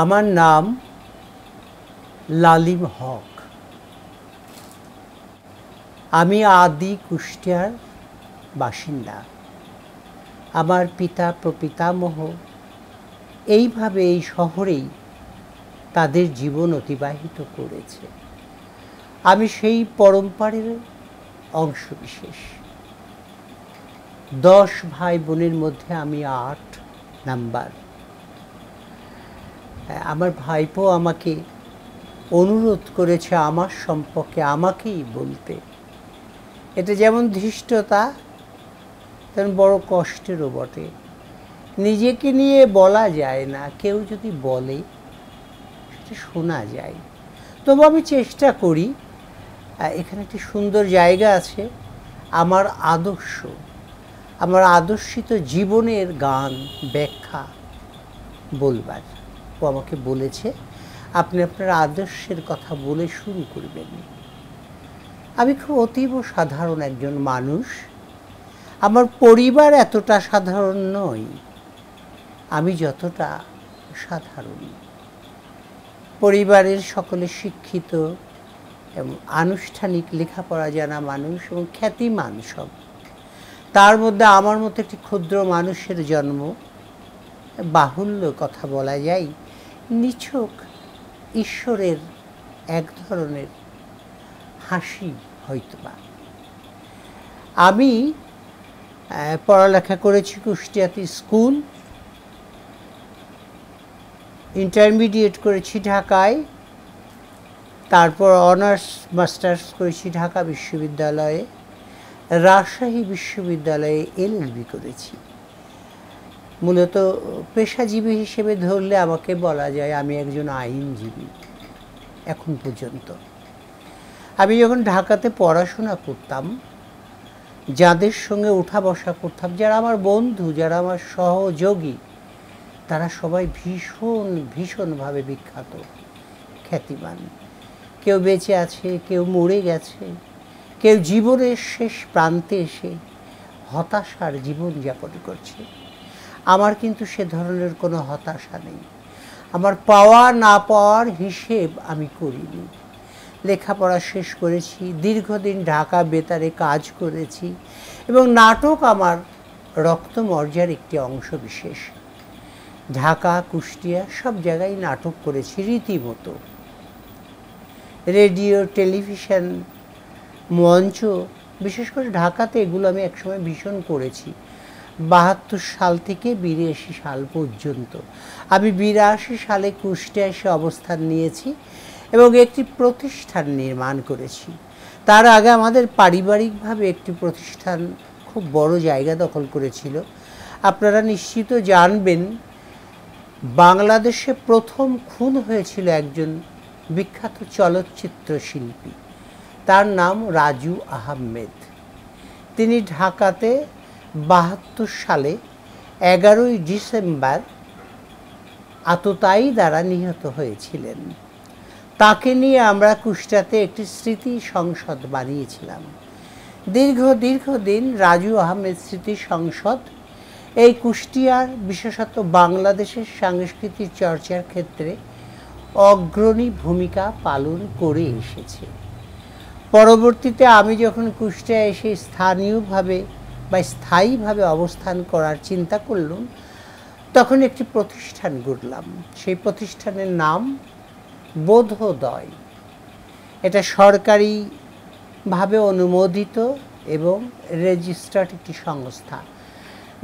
আমার নাম লালিম হক। আমি আদি কুষ্টিয়ার বাসিন্দা। আমার পিতা প্রপিতামহ এইভাবে এই শহরেই তাদের জীবন অতিবাহিত করেছে। আমি সেই পরম্পরার অংশবিশেষ। 10 ভাই বোনের মধ্যে আমি 8 নাম্বার। আমার ভাইপো আমাকে অনুরোধ করেছে আমার সম্পর্কে আমাকেই বলতে। এটা যেমন ধৃষ্টতা তেমন বড় কষ্টেরও বটে। নিজেকে নিয়ে বলা যায় না, কেউ যদি বলে সেটা শোনা যায়। তবু আমি চেষ্টা করি। এখানে একটি সুন্দর জায়গা আছে, আমার আদর্শ, আমার আদর্শিত জীবনের গান ব্যাখ্যা বলবার। ও আমাকে বলেছে আপনি আপনার আদর্শের কথা বলে শুরু করবেন। আমি খুব অতীব সাধারণ একজন মানুষ। আমার পরিবার এতটা সাধারণ নয় আমি যতটা সাধারণ। পরিবারের সকলে শিক্ষিত এবং আনুষ্ঠানিক লেখাপড়া জানা মানুষ এবং খ্যাতিমান সব। তার মধ্যে আমার মতো একটি ক্ষুদ্র মানুষের জন্ম, বাহুল্য কথা বলা যায়, নিছক ঈশ্বরের এক ধরনের হাসি হয়তোবা। আমি পড়ালেখা করেছি কুষ্টিয়াতে স্কুল, ইন্টারমিডিয়েট করেছি ঢাকায়, তারপর অনার্স মাস্টার্স করেছি ঢাকা বিশ্ববিদ্যালয়ে, রাজশাহী বিশ্ববিদ্যালয়ে LLB করেছি। মূলত পেশাজীবী হিসেবে ধরলে আমাকে বলা যায় আমি একজন আইনজীবী এখন পর্যন্ত। আমি যখন ঢাকাতে পড়াশোনা করতাম, যাদের সঙ্গে উঠা বসা করতাম, যারা আমার বন্ধু, যারা আমার সহযোগী, তারা সবাই ভীষণভাবে বিখ্যাত, খ্যাতিমান। কেউ বেঁচে আছে, কেউ মরে গেছে, কেউ জীবনের শেষ প্রান্তে এসে হতাশার জীবনযাপন করছে। আমার কিন্তু সে ধরনের কোনো হতাশা নেই। আমার পাওয়া না পাওয়ার হিসেব আমি করিনি। লেখাপড়া শেষ করেছি, দীর্ঘদিন ঢাকা বেতারে কাজ করেছি এবং নাটক আমার রক্তমর্যার একটি অংশ বিশেষ। ঢাকা, কুষ্টিয়া সব জায়গায় নাটক করেছি রীতিমতো। রেডিও, টেলিভিশন, মঞ্চ, বিশেষ করে ঢাকাতে এগুলো আমি একসময় ভীষণ করেছি। 72 সাল থেকে 82 সাল পর্যন্ত। আমি 82 সালে কুষ্টিয়া এসে অবস্থান নিয়েছি এবং একটি প্রতিষ্ঠান নির্মাণ করেছি। তার আগে আমাদের পারিবারিকভাবে একটি প্রতিষ্ঠান খুব বড় জায়গা দখল করেছিল। আপনারা নিশ্চিত জানবেন, বাংলাদেশে প্রথম খুন হয়েছিল একজন বিখ্যাত চলচ্চিত্র শিল্পী, তার নাম রাজু আহমেদ। তিনি ঢাকাতে 72 সালে 11ই ডিসেম্বর আততায়ী দ্বারা নিহত হয়েছিলেন। তাকে নিয়ে আমরা কুষ্টিয়াতে একটি স্মৃতি সংসদ বানিয়েছিলাম। দীর্ঘদিন রাজু আহমেদ স্মৃতি সংসদ এই কুষ্টিয়ার, বিশেষত বাংলাদেশের সাংস্কৃতিক চর্চার ক্ষেত্রে অগ্রণী ভূমিকা পালন করে এসেছে। পরবর্তীতে আমি যখন কুষ্টিয়া এসে স্থানীয়ভাবে বা স্থায়ীভাবে অবস্থান করার চিন্তা করলাম, তখন একটি প্রতিষ্ঠান গড়লাম। সেই প্রতিষ্ঠানের নাম বোধোদয়। এটা সরকারিভাবে অনুমোদিত এবং রেজিস্টার্ড একটি সংস্থা,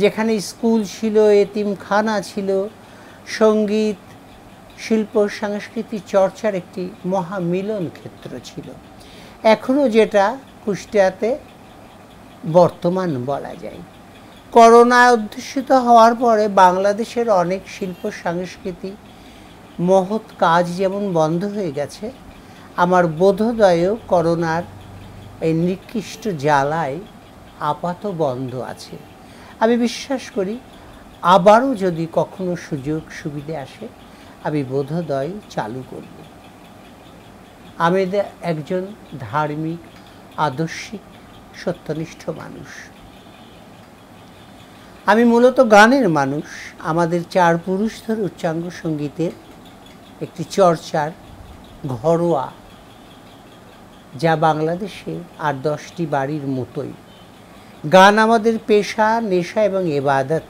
যেখানে স্কুল ছিল, এতিমখানা ছিল, সঙ্গীত, শিল্প, সাংস্কৃতিক চর্চার একটি মহামিলন ক্ষেত্র ছিল। এখনও যেটা কুষ্টিয়াতে বর্তমান বলা যায়। করোনায় অধ্যুষিত হওয়ার পরে বাংলাদেশের অনেক শিল্প সাংস্কৃতিক মহৎ কাজ যেমন বন্ধ হয়ে গেছে, আমার বোধোদয়েও করোনার এই নিকৃষ্ট জ্বালায় আপাত বন্ধ আছে। আমি বিশ্বাস করি আবারও যদি কখনো সুযোগ সুবিধে আসে আমি বোধোদয় চালু করব। আমি একজন ধার্মিক, আদর্শিক, সত্যনিষ্ঠ মানুষ। আমি মূলত গানের মানুষ। আমাদের 4 পুরুষ ধরে উচ্চাঙ্গ সঙ্গীতের একটি চর্চার ঘরোয়া, যা বাংলাদেশে ৮-১০টি বাড়ির মতোই। গান আমাদের পেশা, নেশা এবং ইবাদত।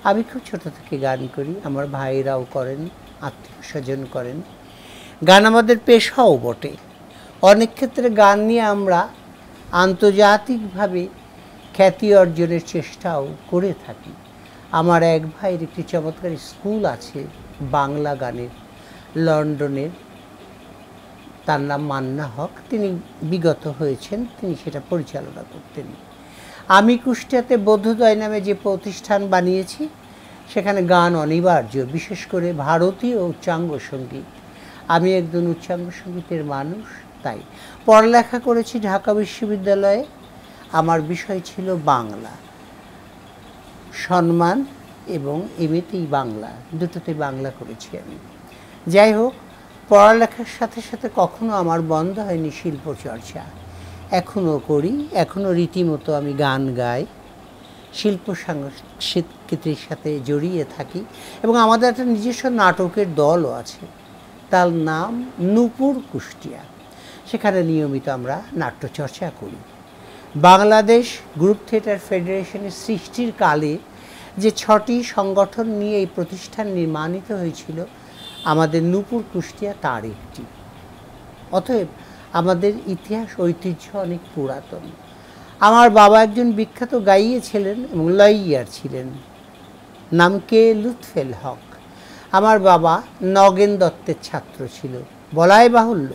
আমি খুব ছোট থেকে গান করি, আমার ভাইরাও করেন, আত্মীয় স্বজন করেন। গান আমাদের পেশাও বটে। অনেক ক্ষেত্রে গান নিয়ে আমরা আন্তর্জাতিকভাবে খ্যাতি অর্জনের চেষ্টাও করে থাকি। আমার এক ভাইয়ের একটি চমৎকার স্কুল আছে বাংলা গানের, লন্ডনের। তার নাম মান্না হক, তিনি বিগত হয়েছেন, তিনি সেটা পরিচালনা করতেন। আমি কুষ্টিয়াতে বোধোদয় নামে যে প্রতিষ্ঠান বানিয়েছি, সেখানে গান অনিবার্য, বিশেষ করে ভারতীয় উচ্চাঙ্গ সঙ্গীত। আমি একজন উচ্চাঙ্গ সঙ্গীতের মানুষ, তাই পড়ালেখা করেছি ঢাকা বিশ্ববিদ্যালয়ে। আমার বিষয় ছিল বাংলা, সম্মান এবং এমনিতেই বাংলা, দুটোতে বাংলা করেছি আমি। যাই হোক, পড়ালেখার সাথে সাথে কখনো আমার বন্ধ হয়নি শিল্প চর্চা। এখনও করি, এখনও রীতিমতো আমি গান গাই, শিল্প সংস্কৃতির সাথে জড়িয়ে থাকি এবং আমাদের একটা নিজস্ব নাটকের দলও আছে, তার নাম নূপুর কুষ্টিয়া। সেখানে নিয়মিত আমরা নাট্যচর্চা করি। বাংলাদেশ গ্রুপ থিয়েটার ফেডারেশনের সৃষ্টির কালে যে 6টি সংগঠন নিয়ে এই প্রতিষ্ঠান নির্মাণিত হয়েছিল, আমাদের নূপুর কুষ্টিয়া তার একটি। অতএব আমাদের ইতিহাস ঐতিহ্য অনেক পুরাতন। আমার বাবা একজন বিখ্যাত গাইয়ে ছিলেন এবং লইয়ার ছিলেন, নাম কে লুৎফেল হক। আমার বাবা নগেন দত্তের ছাত্র ছিল। বলাই বাহুল্য,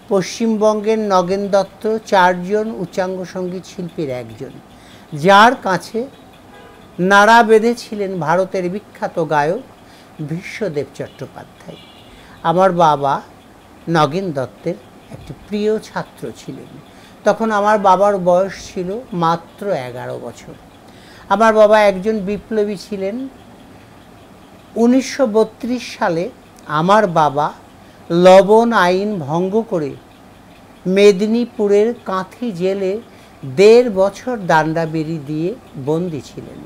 পশ্চিমবঙ্গের নগেন দত্ত 4 জন উচ্চাঙ্গ সঙ্গীত শিল্পীর একজন, যার কাছে নাড়া বেঁধেছিলেন ভারতের বিখ্যাত গায়ক বিশ্বদেব চট্টোপাধ্যায়। আমার বাবা নগেন দত্তের একটি প্রিয় ছাত্র ছিলেন। তখন আমার বাবার বয়স ছিল মাত্র 11 বছর। আমার বাবা একজন বিপ্লবী ছিলেন। 1932 সালে আমার বাবা লবণ আইন ভঙ্গ করে মেদিনীপুরের কাঁথি জেলে 1.5 বছর দাণ্ডাবেড়ি দিয়ে বন্দী ছিলেন।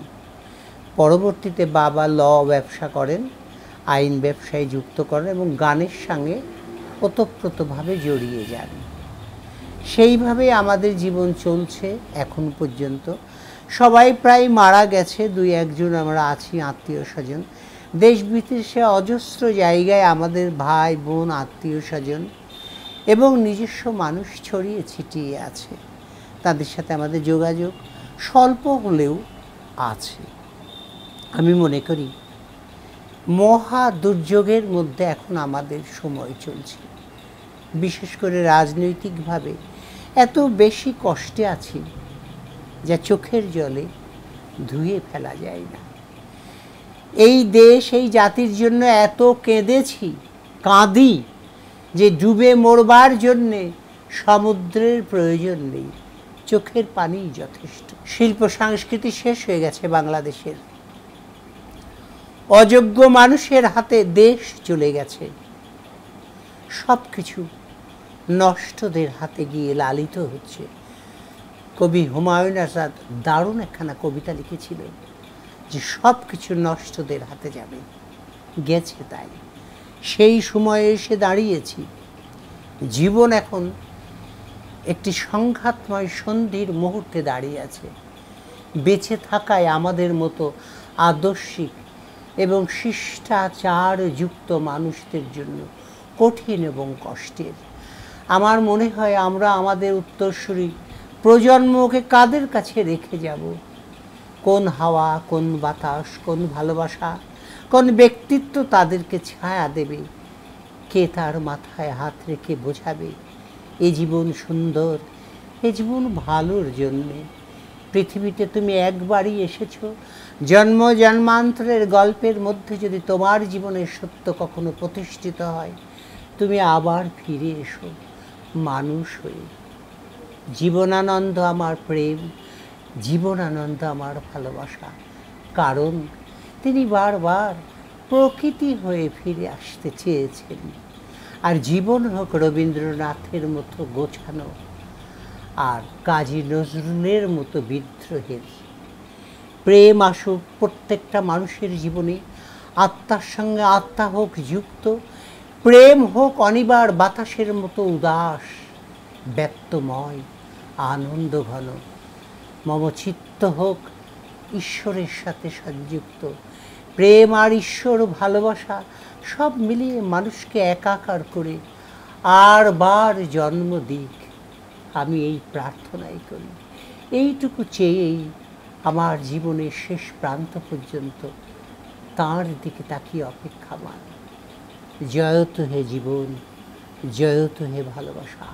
পরবর্তীতে বাবা ল ব্যবসা করেন, আইন ব্যবসায় যুক্ত করেন এবং গানের সঙ্গে ওতপ্রোতভাবে জড়িয়ে যান। সেইভাবে আমাদের জীবন চলছে এখন পর্যন্ত। সবাই প্রায় মারা গেছে, 2-1 জন আমরা আছি আত্মীয় স্বজন। দেশ বিদেশে অজস্র জায়গায় আমাদের ভাই বোন, আত্মীয় স্বজন এবং নিজস্ব মানুষ ছড়িয়ে ছিটিয়ে আছে। তাদের সাথে আমাদের যোগাযোগ স্বল্প হলেও আছে। আমি মনে করি মহা দুর্যোগের মধ্যে এখন আমাদের সময় চলছে। বিশেষ করে রাজনৈতিকভাবে এত বেশি কষ্টে আছি যা চোখের জলে ধুয়ে ফেলা যায় না। এই দেশ, এই জাতির জন্য এত কেঁদেছি, কাঁদি যে ডুবে মরবার জন্যে সমুদ্রের প্রয়োজন নেই, চোখের পানিই যথেষ্ট। শিল্প সংস্কৃতি শেষ হয়ে গেছে বাংলাদেশের। অযোগ্য মানুষের হাতে দেশ চলে গেছে। সব কিছু নষ্টদের হাতে গিয়ে লালিত হচ্ছে। কবি হুমায়ুন আজাদ দারুণ একখানা কবিতা লিখেছিলেন যে সব কিছু নষ্টদের হাতে যাবে, গেছে তাই। সেই সময়ে এসে দাঁড়িয়েছি। জীবন এখন একটি সংঘাতময় সন্ধির মুহূর্তে দাঁড়িয়ে আছে। বেঁচে থাকায় আমাদের মতো আদর্শিক এবং শিষ্টাচারযুক্ত মানুষদের জন্য কঠিন এবং কষ্টের। আমার মনে হয় আমরা আমাদের উত্তরসূরি প্রজন্মকে কাদের কাছে রেখে যাব? কোন হাওয়া, কোন বাতাস, কোন ভালোবাসা, কোন ব্যক্তিত্ব তাদেরকে ছায়া দেবে? কে তার মাথায় হাত রেখে বোঝাবে এ জীবন সুন্দর, এ জীবন ভালোর জন্যে? পৃথিবীতে তুমি একবারই এসেছো। জন্ম জন্মান্তরের গল্পের মধ্যে যদি তোমার জীবনের সত্য কখনো প্রতিষ্ঠিত হয়, তুমি আবার ফিরে এসো মানুষ হয়ে। জীবনানন্দ আমার প্রেম, জীবনানন্দ আমার ভালোবাসা, কারণ তিনি বারবার প্রকৃতি হয়ে ফিরে আসতে চেয়েছেন। আর জীবন হোক রবীন্দ্রনাথের মতো গোছানো, আর কাজী নজরুলের মতো বিদ্রোহের। প্রেম আসুক প্রত্যেকটা মানুষের জীবনে, আত্মার সঙ্গে আত্মা হোক যুক্ত, প্রেম হোক অনিবার বাতাসের মতো উদাস, ব্যক্তময়, আনন্দ ঘন। মম চিত্ত হোক ঈশ্বরের সাথে সংযুক্ত। প্রেম আর ঈশ্বর ভালোবাসা সব মিলিয়ে মানুষকে একাকার করে আর বার জন্ম দিক, আমি এই প্রার্থনাই করি। এইটুকু চেয়েই আমার জীবনের শেষ প্রান্ত পর্যন্ত তাঁর দিকে তাকিয়ে অপেক্ষামান। জয়তু হে জীবন, জয়তু হে ভালোবাসা।